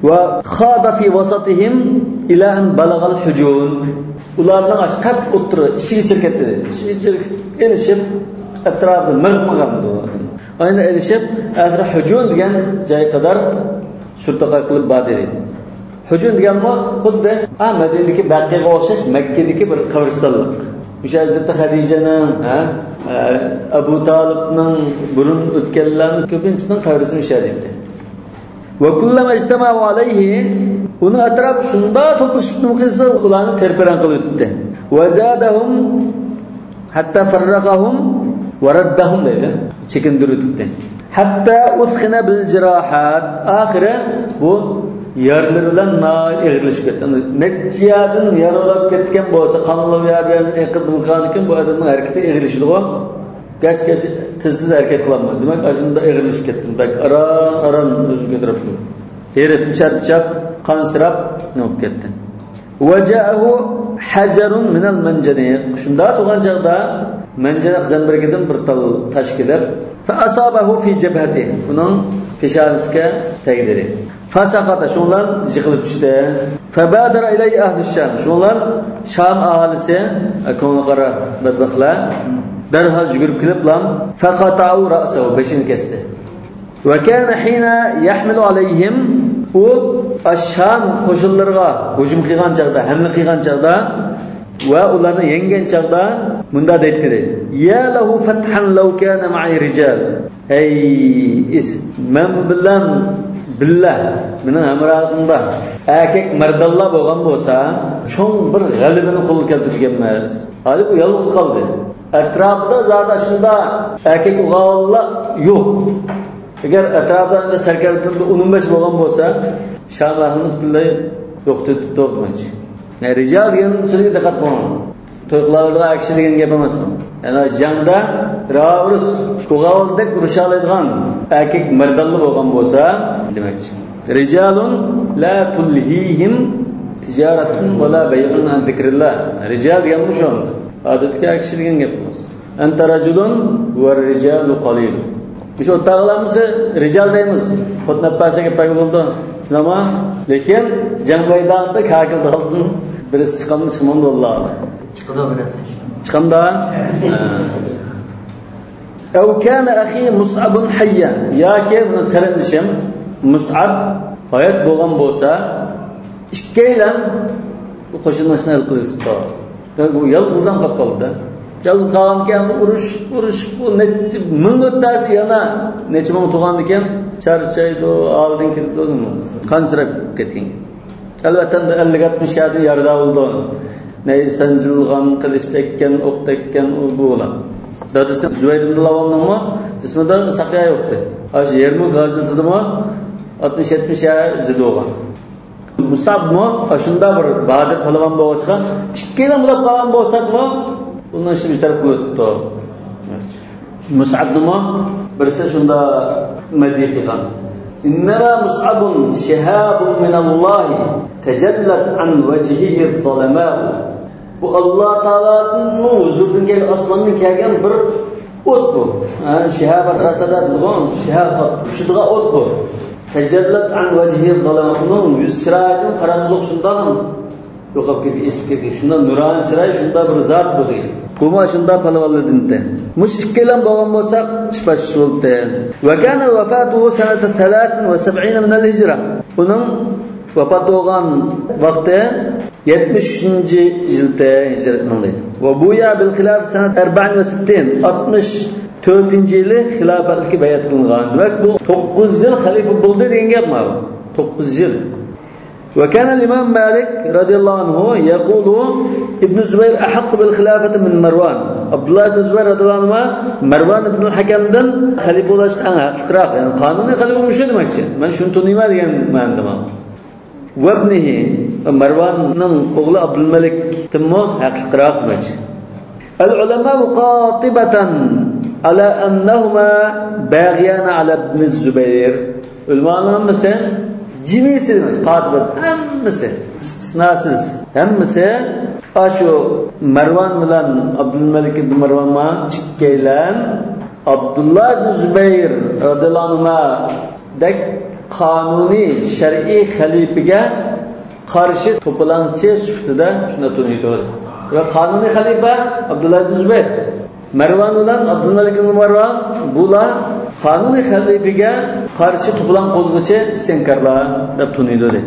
Va khada fi wasatihim ila an balagal hujun. Ularning ashqat o'tiri ishiga chirkatdi dedi. Ishiga chirkatib elishib etrafı mırtmağam doğru. Aynı erişip ahire hücun degan joy qadar surtaqa qilib badirdi. Hücun degan bu xuddi Madinadagi Baqiyaga o'xshash Makkadagi bir qabristonlik. O'sha Hazrat Xadijaning, Abu Talibning burun o'tganlarning ko'pinchasining qabrisining o'sha. Va kullama ijtama'u alayhi uni atrofi shunda to'plashib qilsa ularni terpiran qilib o'tdi. Va zadahum hatta farraqahum وردهم deydi. Çekindirdi. Hatta uskhina bil jirahat. Ahire bu yarlar bilan eg'irlashib ketdi. Nechiyadan yaralab ketgan bo'lsa, qonli yarlarni eqidib qolgan bu odamning harakati eg'irlashdi-ku. Gach tizsiz harakat qilolmadi. Demak, ashunda eg'irlashib ketdim. Bak aran o'ziga turib. Erib, charchab, qansirab nima ketdi. Waja'ahu hajarun min al-manjaniq. Shunda turgan chaqda manjaniq zamburgidan bir tal tosh kelib, fa asabahu fi jabhatihi. Uning peshonasiga tegdi. Fasaqata shunlar yiqilib tushdi. Fabadara ilay ahli Sham. Shunlar Sham aholisi, akonqara badbaxtlar darhol yugurib kelib bilan faqata'u ra'sahu beshini kesdi. Va kana hina yahmilu alayhim u Sham qo'shinlariga hujum qilgan chaqda, hamla qilgan chaqda va ularni yengan chaqda Bunda deydi. Ya lahu fathan law kana ma'i rijal. Ey men bilan billah mening hamrohimda erkak mardallar bo'lgan bo'lsa, cho'ng bir g'alabani qo'lga keltirgan emas. Hali bu yolg'iz qoldi. Atrofida zada shunda erkak o'g'illar yo'q. Agar atrofida sarkarlikda 15 bo'lgan bo'lsa, shamahni butunlay yo'qotib to'g'machi. Rijal degan so'zga diqqat qiling. To'ylarda aksi degan gap emas bu. Ya'ni jangda ravus o'g'ildek urusha oladigan erkak mardalli bo'lgan bo'lsa, demakchi. Rijalun la tulhihim tijaratun va la bay'un an zikrillah. Rijal degan bu shon. Odatga aksi degan gap emas. Anta rajulun va rijalu qalil. Biz o'rtaqlarimiz rijal deymiz. Xotnapasaga pay bo'ldi. Shunama, lekin jang maydonida kakil daldin birisi chiqamdi chiqmamdi vallahi. Chiqdi bilasiz. Chiqamda? Aw kana akhi Mus'abun hayya. Yoki buni qarindishim Mus'ab hayot bo'lgan bo'lsa, ikkalan bu qo'shinmasini hal qilishdi. Bu yolg'izdan qolib qoldi. Yolg'iz qolgan urush bu necha ming o'ttasi yana necha ming tug'an ekan, charchaydi, oldin kirdi nima. Qansirab ketgan. Albatta 50-60 yadi yarda oldi. Ney sanjilgan, qilich tekkan, o'q tekkan u bo'lar. Dadasi Zubayr ibn Lawamning jismida saqiya yo'qdi. Hozir Yermuk g'azotidami 60-70 yil zidogan. Musabmo shunda bir Badir palvon bo'lsa, ikkilan bo'lib qolgan bo'lsa-mu, bundan ish bitar qilibdi. Musabmo birisi shunda madhiya qilgan. إنما مصعب شهاب من الله تجلت عن وجهه الظلماء. Bu Allah Taala'nın huzuridan kelgan osmondan kelgan bir o't bu. Shihab rasadat bu, shihab uchidiga o't bu. Tajallat an wajhi al-zalamun yuz chiroyidan qarangliq shundan yo'qolib ketdi, esib ketdi. Shunda nuroniy chiroy, shunda bir zot bu deydi. Buma shunda palvalladinda. Mush ikkilan bo'lgan bo'lsa, chipash bo'ldi. Va kana vafatuhu sanata 73 min al-hijra. Uning vafot bo'lgan vaqti 70-yilda hijratning deydi. Va buya bil xilaf sanat 64 64-yili xilofatga bayat qilingan. Demak bu 9 yil xalifa bo'ldi degan gap ma'lum. 9 yil. وكان الإمام مالك رضي الله عنه يقول ابن الزبير أحق بالخلافة من مروان. عبد الله بن الزبير رضي الله عنه مروان بن الحكم'dan xalifa bo'lish aniqroq. Yani qonuniy xalifa bo'lishi demakchi. Men shuni tunima degan ma'noda. Va ibnihi Marvanning o'g'li Abdul Malik timmo haqiqroq demakchi. Al-ulama qatibatan ala annahuma baghiyan ala ibn Zubayr. Ulamalar mesela cimisi demek, qatibat hammasi istisnosiz hammasi shu Marvan bilan Abdulmalik ibn Marvanma chiqqanlar Abdullah ibn Zubayr radhiyallohu anhu dak qonuniy shar'iy xalifaga qarshi to'planchi sifatida shunda tuniydi. Va qonuniy xalifa Abdullah ibn Zubayr, Marvan bilan Abdulmalik ibn Marvan bular qonuniy xalifaga qarshi to'plan qo'zg'ichi senkarlar deb tuniydi dedi.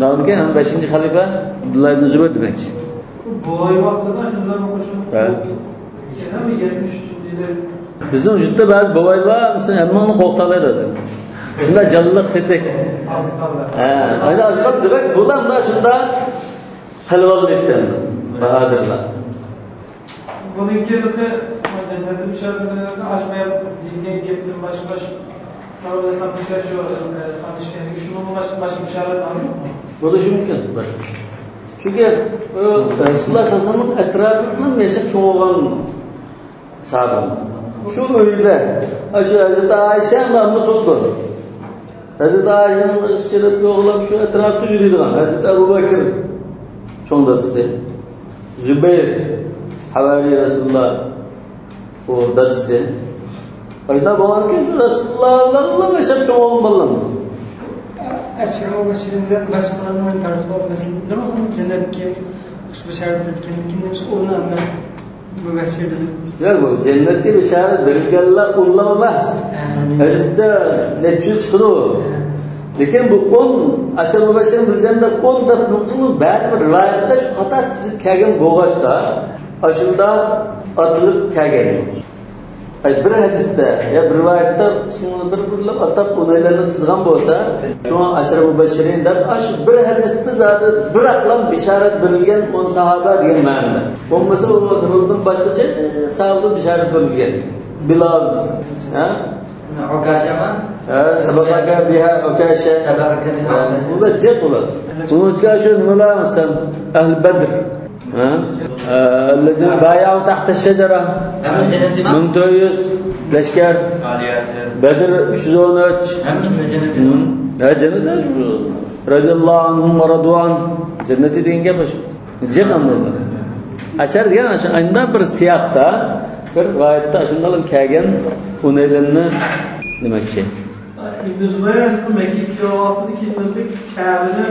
Navnga 5-xalifa Abdullah ibn Zubayr demakchi. Bu vaqtida shunday qo'shib yana 73-yilda bizning vujudda ba'zi boboylar masalan hammani qo'qtalaydi. Shunda jalliq tetik. Ayni azqat demak bular shunda halvollikdan bahodirlar. Buniki bitta jannatda bisharlarni ashmayib degan gapdan boshqa qavlasam shu tanishgan shuni boshqa bisharat bormi? Bo'lishi mumkin. Chunki Rasululloh sollallohu alayhi vasallam atrofida yashab cho'g'an sahoba. Shu uyda shu Hazrat Aisha bilan musuldi. Hazrat Aishaning ishchilab yo'g'lab shu atrofda yuradigan Hazrat Abu Bakr cho'ngdasi. Zubayr Havariy Rasululloh o dadisi. Ayda bo'lganki shu Rasulullohlar bilan yashab cho'g'an bo'ldim. Ashro va shirinlar boshqalarning tarixlari masalan nurg'un jannatga bisharat etganligini o'rnida mubashir. Yo'q, bu jannatga bisharat berganlar ullar emas. Hadisda necha chiqdi. Lekin bu 10 ashar mubashir bil jannat 10 deb ba'zi bir rivoyatda shu xato kelgan bo'g'achda aşında atılıp kelgen. Bir hadiste ya bir rivayette şunu bir atab onaylarını tizgan bolsa, şu an aşırı mübeşşirin der, bir hadiste zaten bir aklam bişaret bilgen on sahabe diyen ma'noda. Olmasa o nurdan başkaca sahabe bişaret bilgen. Bilal ha? Ukasha mı? Sabaka biha ukasha. Bu da cep olur. Bunun için şu nimalar mesela Ahl Bedr. الذين بايعوا تحت الشجرة ممتاز لشكر بدر 313 cennet radiyallahu anhum ve radwan cenneti deyinge baş cennet aşar diyen aşar aynı bir siyaqda bir rivayette aşındalan kelgen unaylanni demakchi İbn Zübeyir Mekke'ye oğlatını kilitledik Kabe'de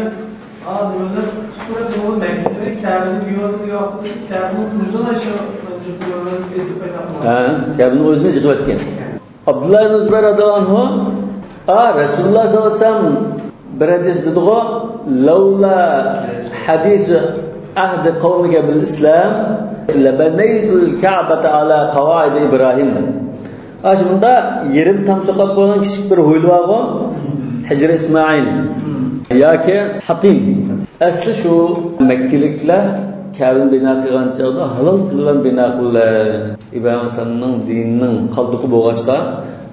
adımında surat yolu Mekke'de Kabe'nin büyüyordu yaptı Kabe'nin uzun aşağı çıkıyorlar edip yaptılar. Kabe'nin özünü çıkıp etken. Abdullah ibn Zübeyir radıyallahu anh Resulullah sallallahu aleyhi ve sellem bir hadis dedi o lawla hadis ahd kavmike bil İslam lebeneytul Ka'bete ala kavaid İbrahim. Aşımda yerim tam sokak olan küçük bir huylu var o Hicr İsmail yoki Hatim. Asli şu Mekkeliklar Kabe'ni bina qilgan chog'da halol bilan bina qildilar. İbrahim Alayhissalomning dinining qaldiqi bo'lg'achqa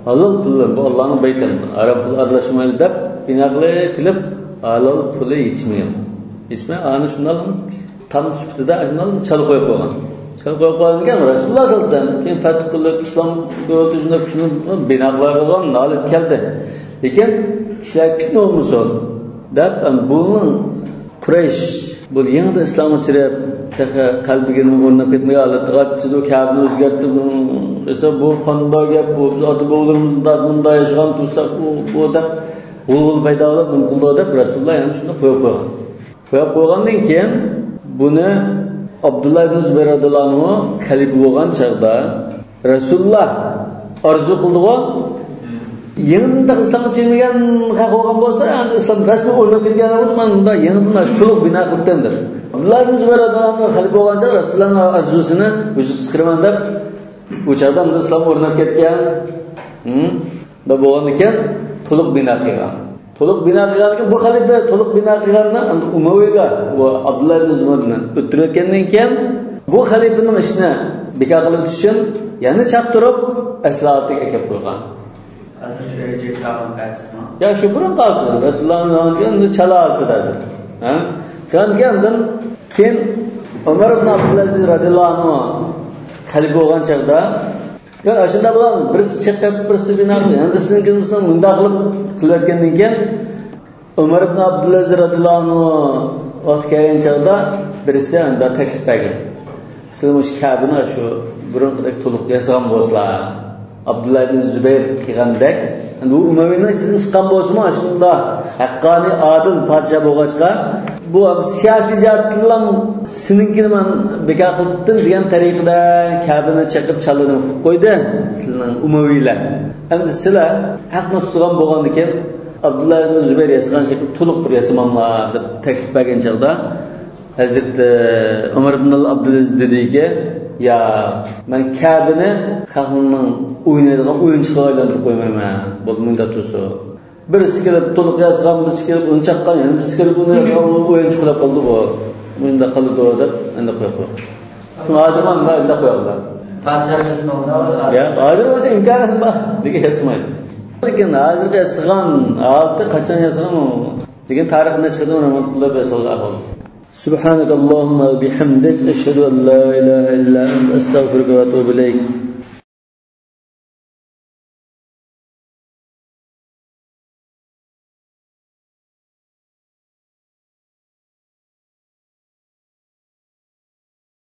halol bilan bu Allohning baytini arab pul aralashmaydi deb bina qilib halol puli yetishmaydi. Yetishmay ana shundan tam sifatida ajnal chalib qo'yib qo'ygan. Chalib qo'yib qo'ygan Rasululloh sallallohu alayhi vasallam keyin fath qilib islom davlatini shuni bina qilgan olib keldi. Lekin kishilar fitna bo'lmasin deb bunun Quraysh bu yanada islomni sirab qalbiga o'rnab ketmay oldi. Kabe'ni o'zgartirib esa bu qanday gap bu ota bobolarimizda bunday yashagan tursak bu deb g'ulg'ul paydo bo'lib mumkin deb Rasululloh yana shuni qo'yib qo'ygan. Qo'yib qo'ygandan keyin buni Abdullah ibn Zübeyir radhiyallohu anhu xalifa bo'lgan chaqda Rasululloh orzu qildi-ku yanında İslam'ı çekmeyen hak olan olsa yani İslam resmi o'rnab ketgan bo'lsa men bunda yanında to'liq bina qilibdimdir. Abdullah ibn Zübeyir radhiyallohu anhu xalifa bo'lgancha Rasulullohning arzusini vujudsiz qilman deb o'sha İslam o'rnab ketgan da bo'lgan ekan to'liq bina qilgan. To'liq bina qilgan ekan bu xalifa to'liq bina qilganni Umaviylar va Abdullah ibn Zübeyirni o'ttirayotgandan keyin bu xalifaning ishini bekor qilish uchun yana chaqtirib aslatiga kelib qo'ygan. Hazır şuraya sağlam kalsın mı? Ya şu burun kalktı. Resulullah'ın yanında çala aldı dersin. Kendin kim Ömer ibn Abdülaziz radıyallahu anh halife olan çağda ya aşında bulan birisi çekip birisi bina kılıyor. Kendisinin kimsin munda kılıp kılarkendiğin keyin Ömer ibn Abdülaziz radıyallahu anh ot kelgan çağda birisi anda teklif bergan. Sizlar Kabe'ni şu burun qilib to'liq yasagan bo'lsalar Abdullah ibn Zübeyir qilgandek bu Umaviyning ichidan chiqqan bo'lsa-mu shunda haqqoniy adil podshoh bo'lg'achqa bu siyosiy jihatdan seninkini men bekor qildim degan tariqada Kabe'ni chaqib chalinib qo'ydi sizlarning Umaviylar. Endi sizlar haqni tutgan bo'lgandan keyin Abdullah ibn Zübeyir yasagan shekilde to'liq bir yasamanlar deb taklif bergan chaqda Hazrat Umar ibn Abdülaziz dediki ya ben Kabe'ni xalqning o'ynaydigan o'yinchiga aylantirib qo'ymayman. Bu bunda tursa. Birisi kelib to'liq yasagan, birisi kelib uni chaqqan, yana birisi kelib uni o'yinchi qilib qoldi bu. Bunda qildi deb endi qo'yib qo'ydi. Hozirman da endi qo'ydilar. Parçalarını olsa ya hozir o'zi imkoniyat bor, lekin yasamaydi. Lekin hozir yasagan, olti qachon yasagan degan tarixni chiqadi uni qilib yasalgan ahvol. سبحانك اللهم وبحمدك أشهد أن لا إله إلا أنت أستغفرك وأتوب إليك